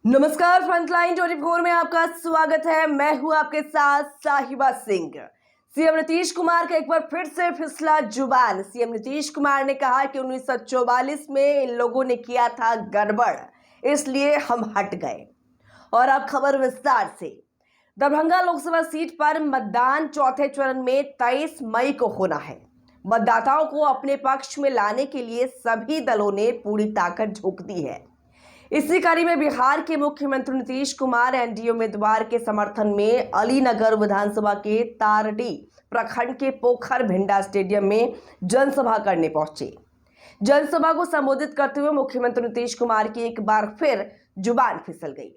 नमस्कार, फ्रंटलाइन 24 में आपका स्वागत है। मैं हूं आपके साथ साहिबा सिंह। सीएम नीतीश कुमार का एक बार फिर से फिसला जुबान। सीएम नीतीश कुमार ने कहा कि 1944 में इन लोगों ने किया था गड़बड़, इसलिए हम हट गए। और अब खबर विस्तार से। दरभंगा लोकसभा सीट पर मतदान चौथे चरण में 23 मई को होना है। मतदाताओं को अपने पक्ष में लाने के लिए सभी दलों ने पूरी ताकत झोंक दी है। इसी कड़ी में बिहार के मुख्यमंत्री नीतीश कुमार एनडीए उम्मीदवार के समर्थन में अलीनगर विधानसभा के तारडी प्रखंड के पोखर भिंडा स्टेडियम में जनसभा करने पहुंचे। जनसभा को संबोधित करते हुए मुख्यमंत्री नीतीश कुमार की एक बार फिर जुबान फिसल गई।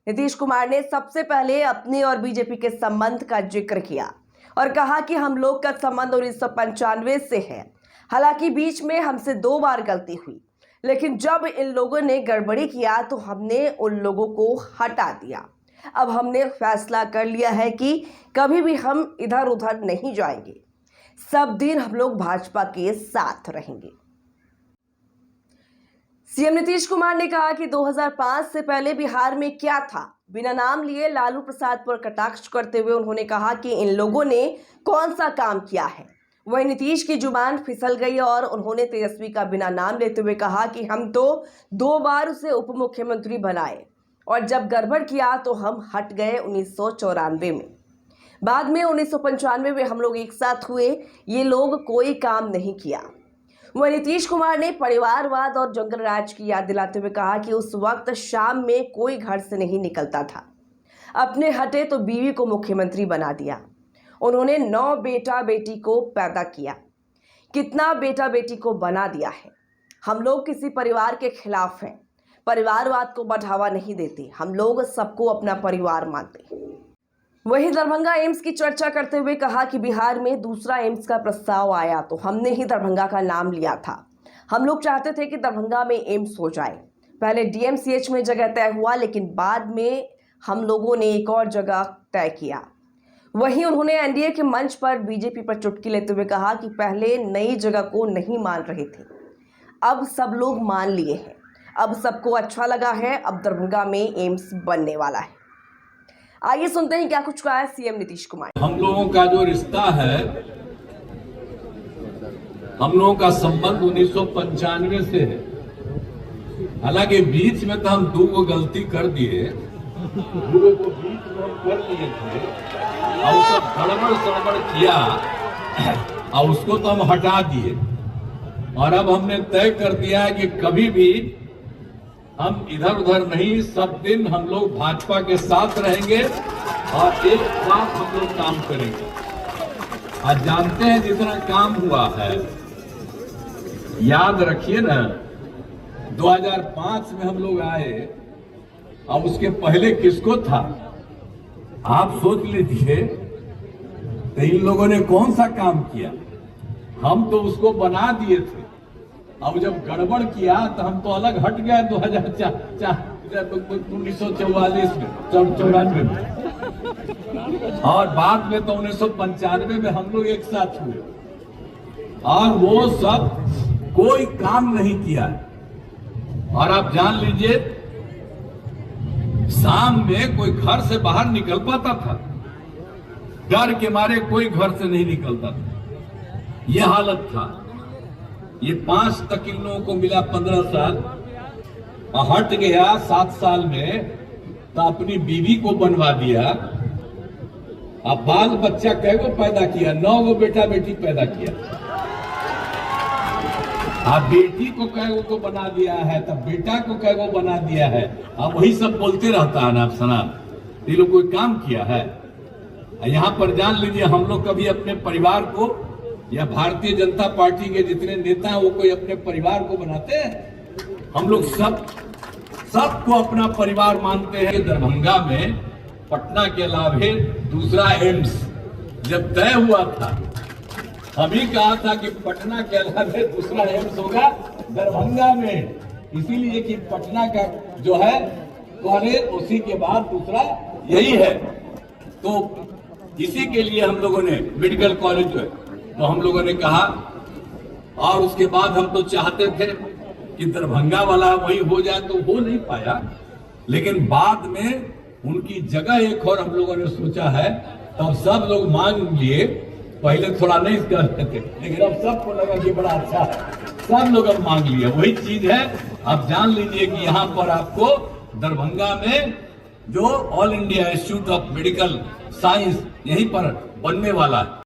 नीतीश कुमार ने सबसे पहले अपने और बीजेपी के संबंध का जिक्र किया और कहा कि हम लोग का संबंध 1995 से है। हालांकि बीच में हमसे 2 बार गलती हुई, लेकिन जब इन लोगों ने गड़बड़ी किया तो हमने उन लोगों को हटा दिया। अब हमने फैसला कर लिया है कि कभी भी हम इधर उधर नहीं जाएंगे। सब दिन हम लोग भाजपा के साथ रहेंगे। सीएम नीतीश कुमार ने कहा कि 2005 से पहले बिहार में क्या था। बिना नाम लिए लालू प्रसाद पर कटाक्ष करते हुए उन्होंने कहा कि इन लोगों ने कौन सा काम किया है। वहीं नीतीश की जुबान फिसल गई और उन्होंने तेजस्वी का बिना नाम लेते हुए कहा कि हम तो 2 बार उसे उप मुख्यमंत्री बनाए और जब गड़बड़ किया तो हम हट गए 1994 में। बाद में 1995 में हम लोग एक साथ हुए। ये लोग कोई काम नहीं किया। वहीं नीतीश कुमार ने परिवारवाद और जंगल राज की याद दिलाते हुए कहा कि उस वक्त शाम में कोई घर से नहीं निकलता था। अपने हटे तो बीवी को मुख्यमंत्री बना दिया। उन्होंने 9 बेटा बेटी को पैदा किया। कितना बेटा बेटी को बना दिया है। हम लोग किसी परिवार के खिलाफ हैं। परिवारवाद को बढ़ावा नहीं देते। हम लोग सबको अपना परिवार मानते हैं। वहीं दरभंगा एम्स की चर्चा करते हुए कहा कि बिहार में दूसरा एम्स का प्रस्ताव आया तो हमने ही दरभंगा का नाम लिया था। हम लोग चाहते थे कि दरभंगा में एम्स हो जाए। पहले डीएमसीएच में जगह तय हुआ, लेकिन बाद में हम लोगों ने एक और जगह तय किया। वहीं उन्होंने एनडीए के मंच पर बीजेपी पर चुटकी लेते हुए कहा कि पहले नई जगह को नहीं मान रहे थे, अब सब लोग मान लिए हैं। अब सबको अच्छा लगा है। अब दरभंगा में एम्स बनने वाला है। आइए सुनते हैं क्या कुछ कहा है सीएम नीतीश कुमार। हम लोगों का जो रिश्ता है, हम लोगों का संबंध 1995 से है। हालांकि बीच में तो हम 2 गलती कर दिए, 2 को बीच में हम कर लिए थे और सब गड़बड़ किया और उसको तो हम हटा दिए। और अब हमने तय कर दिया है कि कभी भी हम इधर उधर नहीं, सब दिन हम लोग भाजपा के साथ रहेंगे और एक साथ हम लोग काम करेंगे। आज जानते हैं जितना काम हुआ है, याद रखिए ना, 2005 में हम लोग आए और उसके पहले किसको था आप सोच लीजिए। तो इन लोगों ने कौन सा काम किया। हम तो उसको बना दिए थे। अब जब गड़बड़ किया तो हम तो अलग हट गए 1944 में, 94 में, और बाद में तो 1995 में हम लोग एक साथ हुए और वो सब कोई काम नहीं किया। और आप जान लीजिए, शाम में कोई घर से बाहर निकल पाता था, डर के मारे कोई घर से नहीं निकलता था। यह हालत था। ये 5 तक इन लोगों को मिला 15 साल और हट गया 7 साल में तो अपनी बीवी को बनवा दिया। अब बाल बच्चा कैगो पैदा किया, 9 गो बेटा बेटी पैदा किया। अब बेटी को कैगो को बना दिया है, तब बेटा को कैगो बना दिया है। अब वही सब बोलते रहता है ना आप सना, ये लोग कोई काम किया है। यहाँ पर जान लीजिए, हम लोग कभी अपने परिवार को या भारतीय जनता पार्टी के जितने नेता हैं वो कोई अपने परिवार को बनाते हैं। हम लोग सबको अपना परिवार मानते हैं। दरभंगा में पटना के अलावे दूसरा एम्स जब तय हुआ था, हम ही कहा था कि पटना के अलावे दूसरा एम्स होगा दरभंगा में, इसीलिए कि पटना का जो है कॉलेज, उसी के बाद दूसरा यही है। तो इसी के लिए हम लोगों ने मेडिकल कॉलेज जो है तो हम लोगों ने कहा। और उसके बाद हम तो चाहते थे कि दरभंगा वाला वही हो जाए, तो हो नहीं पाया। लेकिन बाद में उनकी जगह एक और हम लोगों ने सोचा है, तब सब लोग मांग लिए। पहले थोड़ा नहीं कर रहे थे, लेकिन अब सबको लगा कि बड़ा अच्छा है, सब लोग अब मांग लिए। वही चीज है, अब जान लीजिए कि यहाँ पर आपको दरभंगा में जो all India institute of medical science यहीं पर बनने वाला है।